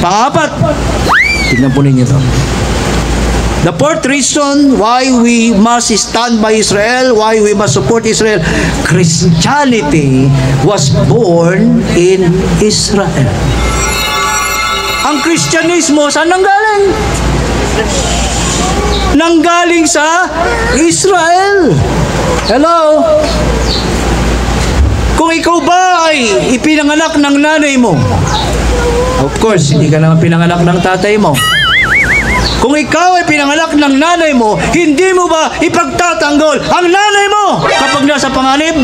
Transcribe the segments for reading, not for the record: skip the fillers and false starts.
Pangapat, tignan po ninyo ito. The fourth reason why we must stand by Israel, why we must support Israel, Christianity was born in Israel. Ang Kristyanismo, saan nanggaling? Nanggaling sa Israel. Hello? Kung ikaw ba ay ipinanganak ng nanay mo, of course, hindi ka naman pinanganak ng tatay mo. Kung ikaw ay pinanganak ng nanay mo, hindi mo ba ipagtatanggol ang nanay mo kapag nasa panganib?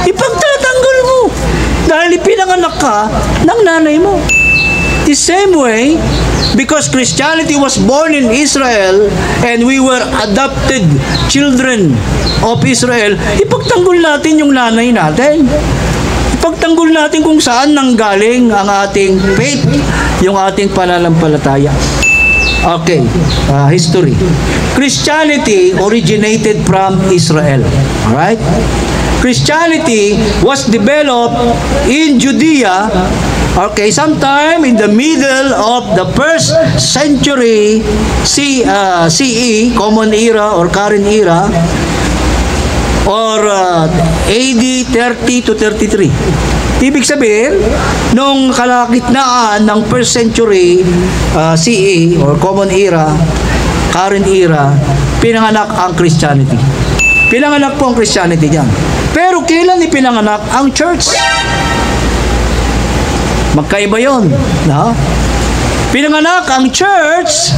Ipagtatanggol mo dahil ipinanganak ka ng nanay mo. The same way, because Christianity was born in Israel and we were adopted children of Israel, ipagtanggol natin yung nanay natin. Ipagtanggol natin kung saan nanggaling ang ating faith, yung ating pananampalataya. Okay, history. Christianity originated from Israel. Alright? Christianity was developed in Judea, okay, sometime in the middle of the 1st century CE, Common Era or Current Era, or AD 30 to 33. Ibig sabihin, nung kalagitnaan ng 1st century CE or Common Era, Current Era, pinanganak ang Christianity. Pinanganak po ang Christianity dyan. Pero kailan ipinanganak ang church? Magkaiba yun. No? Pinanganak ang church,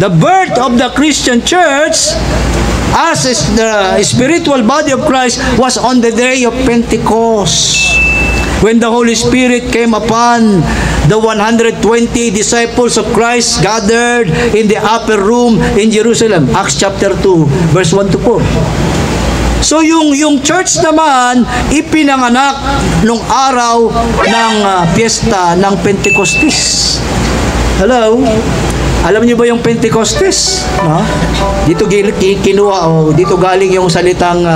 the birth of the Christian church, as is the spiritual body of Christ, was on the day of Pentecost, when the Holy Spirit came upon the 120 disciples of Christ gathered in the upper room in Jerusalem. Acts chapter 2, verse 1 to 4. So yung church naman ipinanganak nung araw ng piyesta ng Pentecostes. Hello? Alam niyo ba yung Pentecostes? No? Dito kinuha dito galing yung salitang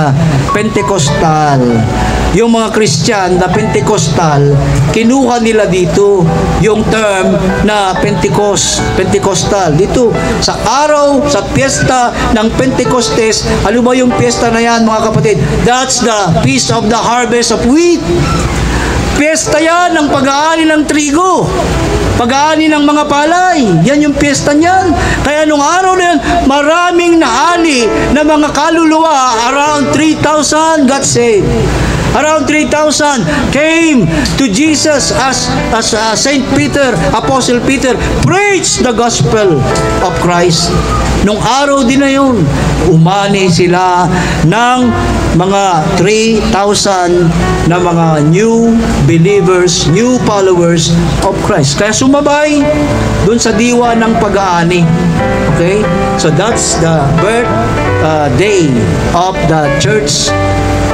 Pentecostal. Yung mga Christian na Pentecostal, kinuha nila dito yung term na Pentecostal. Dito sa araw, sa piyesta ng Pentecostes, ano ba yung piyesta na yan mga kapatid? That's the Feast of the Harvest of Wheat. Piyesta yan ng pag-aani ng trigo, pag-aani ng mga palay. Yan yung piyesta niyan. Kaya nung araw na yan, maraming naani na mga kaluluwa, around 3,000 got saved. Around 3,000 came to Jesus as Saint Peter, Apostle Peter, preached the gospel of Christ. Nung araw din na yun, umani sila ng mga 3,000 na mga new believers, new followers of Christ. Kaya sumabay dun sa diwa ng pag-aani. Okay? So that's the birth day of the Church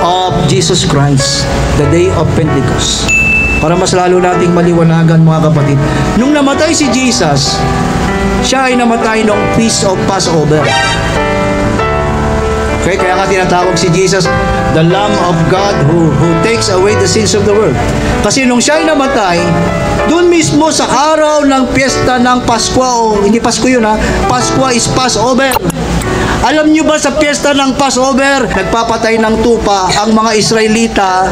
of Jesus Christ, the day of Pentecost. Para mas lalo nating maliwanagan mga kapatid, nung namatay si Jesus, siya ay namatay nung Feast of Passover. Okay, kaya nga tinatawag si Jesus the Lamb of God who takes away the sins of the world. Kasi nung siya ay namatay, doon mismo sa araw ng piyesta ng Pasko, hindi Pasko yun ha, Pasko is Passover. Alam nyo ba sa piyesta ng Passover, nagpapatay ng tupa ang mga Israelita.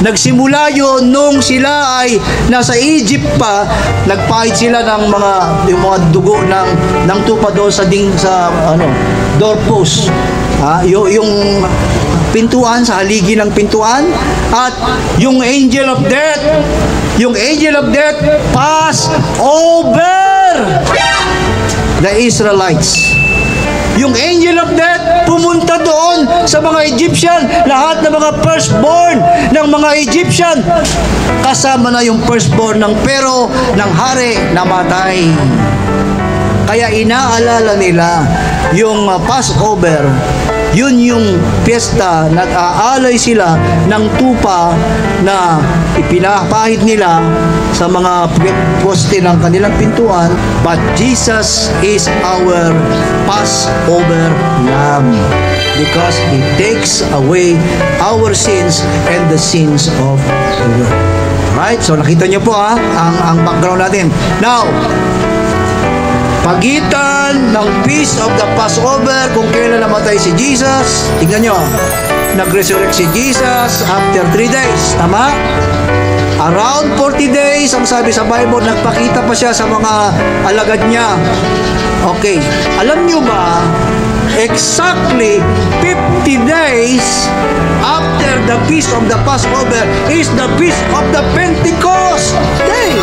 Nagsimula yun nung sila ay nasa Egypt pa, nagpahid sila ng yung mga dugo ng tupa doon sa doorpost. Yung pintuan, sa haligi ng pintuan, at yung angel of death passed over the Israelites. Yung angel of death pumunta doon sa mga Egyptian, lahat ng mga firstborn ng mga Egyptian, kasama na yung firstborn ng Pero ng hari namatay. Kaya inaalala nila yung Passover, yun yung piyesta, nag-aalay sila ng tupa na ipinapahid nila sa mga poste ng kanilang pintuan. But Jesus is our Passover Lamb. because He takes away our sins and the sins of the world. Right? So nakita niyo po ang background natin. Now, pagitan ng Feast of the Passover, kung kailan namatay si Jesus, tingnan nyo, nag-resurrect si Jesus after 3 days. Tama? Around 40 days, ang sabi sa Bible, nagpakita pa siya sa mga alagad niya. Okay. Alam nyo ba, exactly 50 days after the Feast of the Passover is the Feast of the Pentecost Day.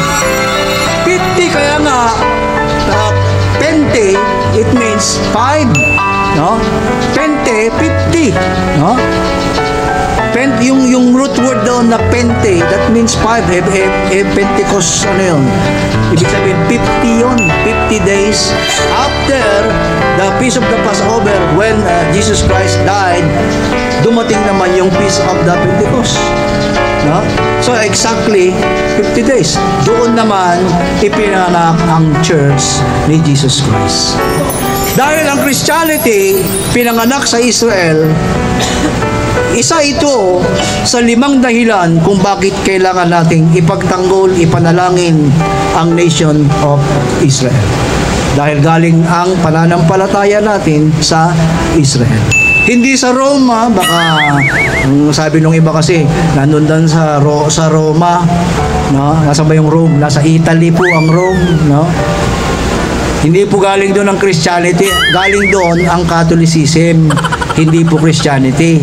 50, kaya nga, Pente, it means 5, no? Pente, 50, no? Yung root word doon na pente, that means 5. Pentecost, ano yun? Ibig sabihin, 50 yun. 50 days after the Feast of the Passover, when Jesus Christ died, dumating naman yung Feast of the Pentecost. No? So, exactly 50 days. Doon naman, ipinanganak ang church ni Jesus Christ. Dahil ang Christianity, pinanganak sa Israel, isa ito sa 5 dahilan kung bakit kailangan nating ipagtanggol, ipanalangin ang nation of Israel. Dahil galing ang pananampalataya natin sa Israel. Hindi sa Roma, baka sabi nung iba kasi, nandun doon sa Roma, no? Nasa ba yung Rome? Nasa Italy po ang Rome, no? Hindi po galing doon ang Christianity, galing doon ang Catholicism, hindi po Christianity.